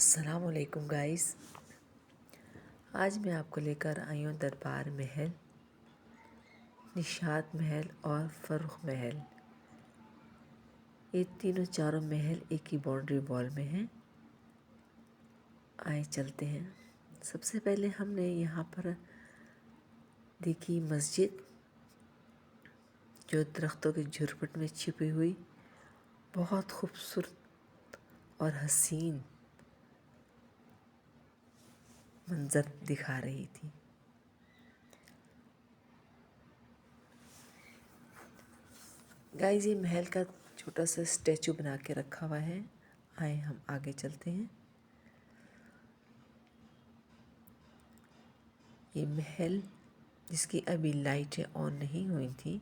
अस्सलामुअलैकुम गाइस। आज मैं आपको लेकर आई हूँ दरबार महल, निशात महल और फ़र्रुख महल। ये तीनों चारों महल एक ही बाउंड्री वॉल में हैं। आए चलते हैं। सबसे पहले हमने यहाँ पर देखी मस्जिद, जो दरख्तों के झुरमुट में छिपी हुई बहुत खूबसूरत और हसीन मंजर दिखा रही थी। गाइस, ये महल का छोटा सा स्टैचू बना के रखा हुआ है। आए हम आगे चलते हैं। ये महल जिसकी अभी लाइटें ऑन नहीं हुई थी,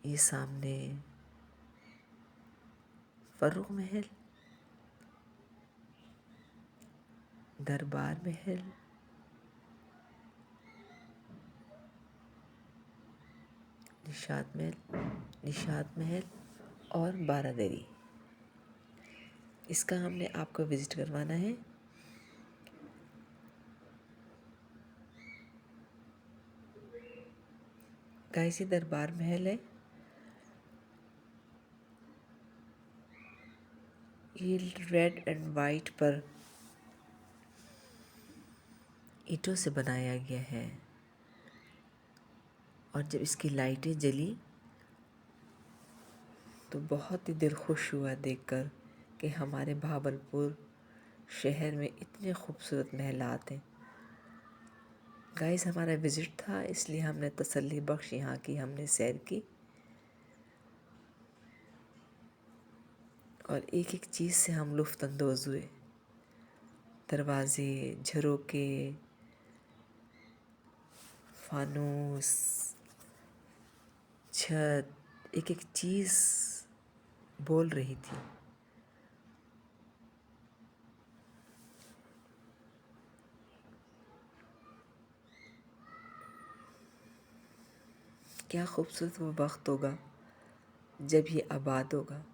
ये सामने फ़र्रुख महल, दरबार महल, निशात महल और बारादरी। इसका हमने आपको विज़िट करवाना है। गाइस, ये दरबार महल है। ये रेड एंड वाइट पर ईंटों से बनाया गया है और जब इसकी लाइटें जली तो बहुत ही दिल खुश हुआ देखकर कि हमारे भावलपुर शहर में इतने खूबसूरत महलात हैं। गाइस, हमारा विज़िट था, इसलिए हमने तसल्ली बख्श यहाँ की हमने सैर की और एक एक चीज़ से हम लुफ्त अंदोज़ हुए। दरवाज़े, झरोके, फानूस, छत, एक एक चीज़ बोल रही थी। क्या खूबसूरत वो वक्त होगा जब ये आबाद होगा।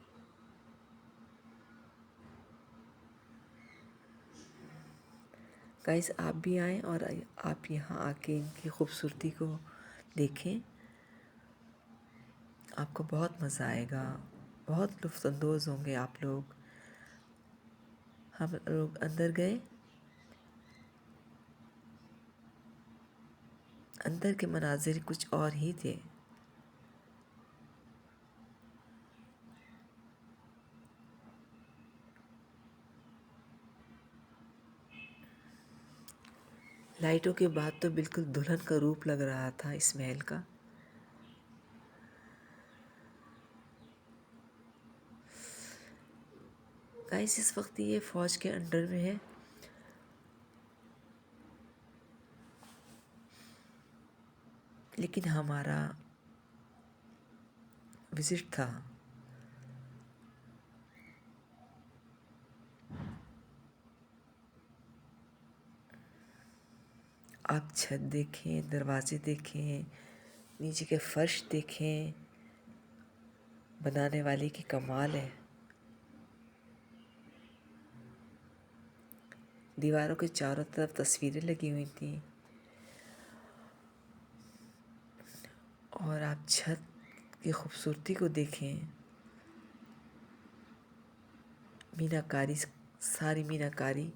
गाइस, आप भी आएँ और आप यहाँ आके इनकी खूबसूरती को देखें। आपको बहुत मज़ा आएगा, बहुत लुत्फ़ अंदोज़ होंगे आप लोग। हम लोग अंदर गए। अंदर के मनाज़िर कुछ और ही थे। लाइटों के बाद तो बिल्कुल दुल्हन का रूप लग रहा था इस महल का। गाइस, इस वक्त ये फ़ौज के अंडर में है। लेकिन हमारा विज़िट था। आप छत देखें, दरवाजे देखें, नीचे के फर्श देखें। बनाने वाले की कमाल है। दीवारों के चारों तरफ तस्वीरें लगी हुई थी और आप छत की खूबसूरती को देखें। मीनाकारी, सारी मीनाकारी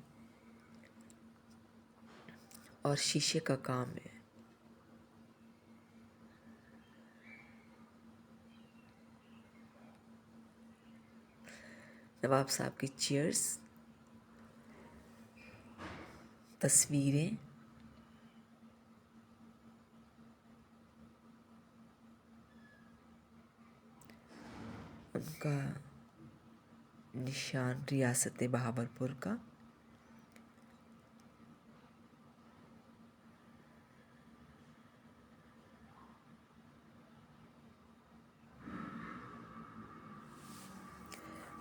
और शीशे का काम है। नवाब साहब की चेयर्स, तस्वीरें, उनका निशान रियासत बहावलपुर का।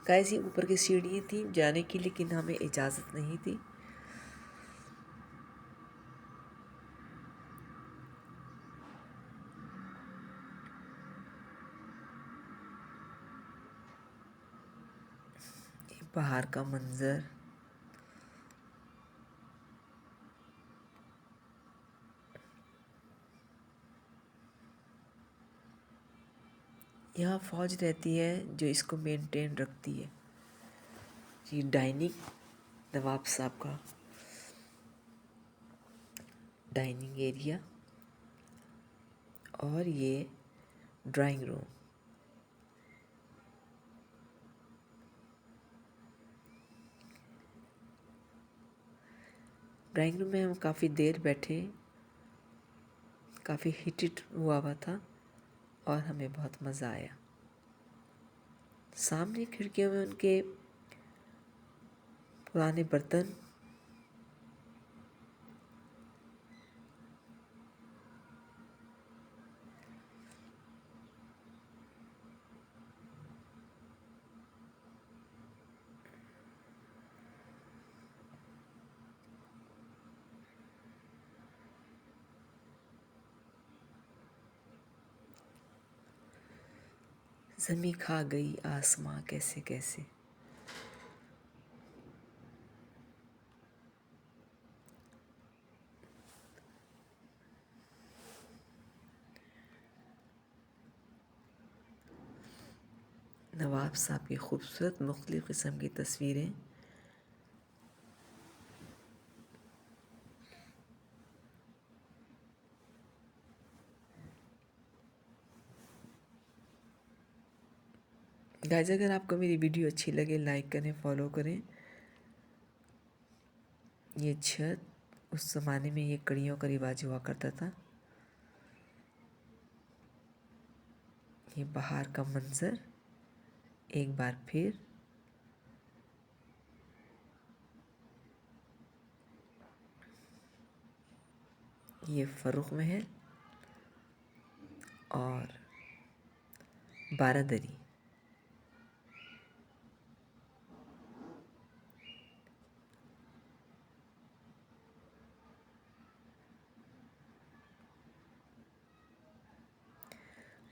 गाइस, ये ऊपर की सीढ़ियाँ थी जाने की, लेकिन हमें इजाज़त नहीं थी। बाहर का मंज़र, यहाँ फ़ौज रहती है जो इसको मेंटेन रखती है। ये डाइनिंग, नवाब साहब का डाइनिंग एरिया, और ये ड्राइंग रूम। ड्राइंग रूम में हम काफ़ी देर बैठे, काफ़ी हीटेड हुआ था और हमें बहुत मज़ा आया। सामने खिड़कियों में उनके पुराने बर्तन, ज़मीं खा गई आसमां कैसे कैसे। नवाब साहब की खूबसूरत मुख्तलिफ़ किस्म की तस्वीरें। गाइस, अगर आपको मेरी वीडियो अच्छी लगे लाइक करें, फॉलो करें। ये छत, उस ज़माने में ये कड़ियों का रिवाज हुआ करता था। ये बाहर का मंज़र एक बार फिर। ये फ़र्रुख महल और बारादरी।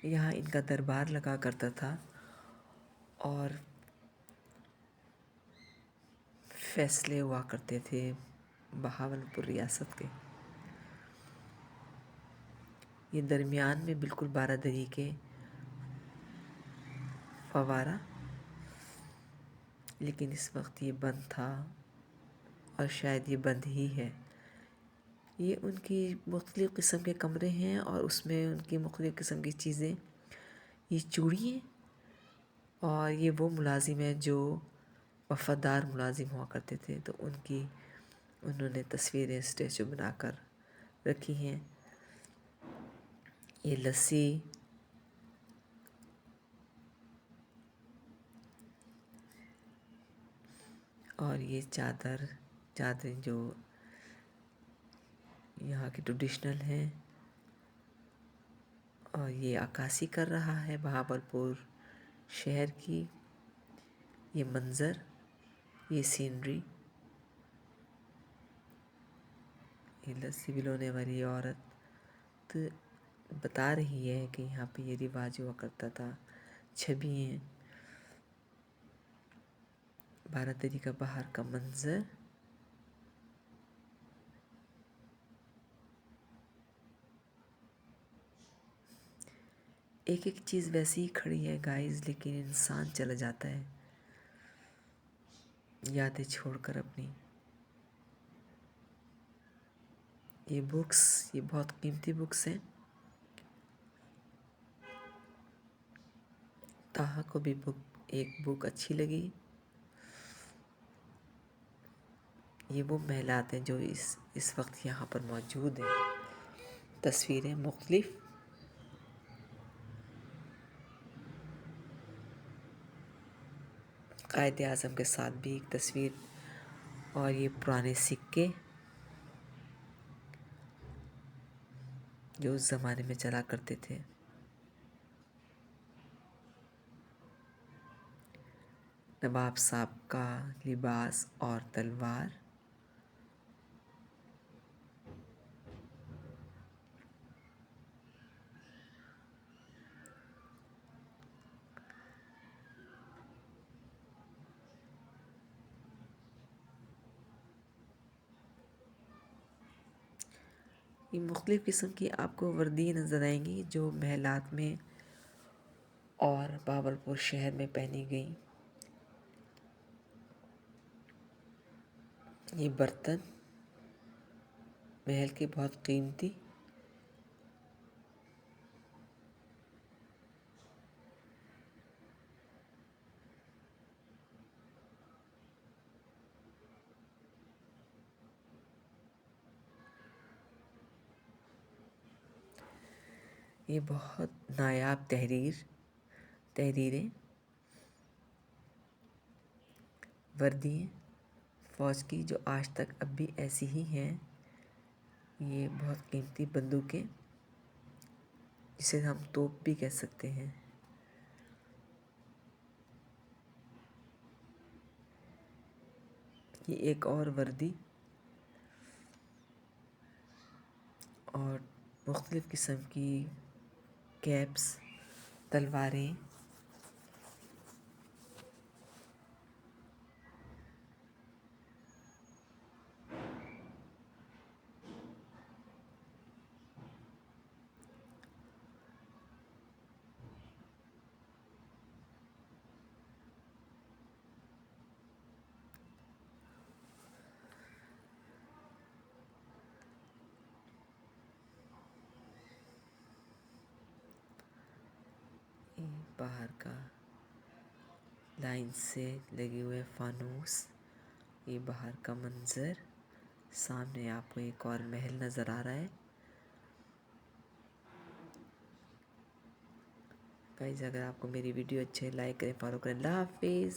यहाँ इनका दरबार लगा करता था और फैसले हुआ करते थे बहावलपुर रियासत के। ये दरमियान में बिल्कुल बारादरी के फवारा, लेकिन इस वक्त ये बंद था और शायद ये बंद ही है। ये उनकी मुख्तलिफ़ किस्म के कमरे हैं और उसमें उनकी मुख्तलिफ़ किस्म की चीज़ें, ये चूड़ी हैं। और ये वो मुलाजिम हैं जो वफ़ादार मुलाजिम हुआ करते थे, तो उनकी उन्होंने तस्वीरें स्टैचू बनाकर रखी हैं। ये लस्सी, और ये चादरें जो यहाँ की ट्रेडिशनल हैं। और ये अक्कासी कर रहा है बहावलपुर शहर की। ये मंज़र, ये सीनरी, ये लस्सी पिलाने वाली औरत तो बता रही है कि यहाँ पे ये रिवाज हुआ करता था। छवि है बारादरी का बाहर का मंज़र। एक एक चीज़ वैसी ही खड़ी है गाइस, लेकिन इंसान चला जाता है यादें छोड़कर अपनी। ये बुक्स, ये बहुत कीमती बुक्स हैं। ताहा को भी एक बुक अच्छी लगी। ये वो महलात हैं जो इस वक्त यहाँ पर मौजूद हैं। तस्वीरें मुख्तलिफ, कायदे आज़म के साथ भी एक तस्वीर, और ये पुराने सिक्के जो उस ज़माने में चला करते थे। नवाब साहब का लिबास और तलवार। ये मुख्तलिफ़ किस्म की आपको वर्दी नज़र आएंगी जो महलात में और बाबरपुर शहर में पहनी गई। ये बर्तन महल के बहुत कीमती, ये बहुत नायाब तहरीरें वर्दी फ़ौज की जो आज तक अब भी ऐसी ही हैं। ये बहुत कीमती बंदूकें, जिसे हम तोप भी कह सकते हैं। ये एक और वर्दी और मुख्तलिफ़ किस्म की कैप्स, तलवारें, ये बाहर का लाइन से लगे हुए फानूस, ये बाहर का मंज़र। सामने आपको एक और महल नज़र आ रहा है। गाइस, अगर आपको मेरी वीडियो अच्छी लाइक करें, फॉलो करें। अल्लाह हाफिज़।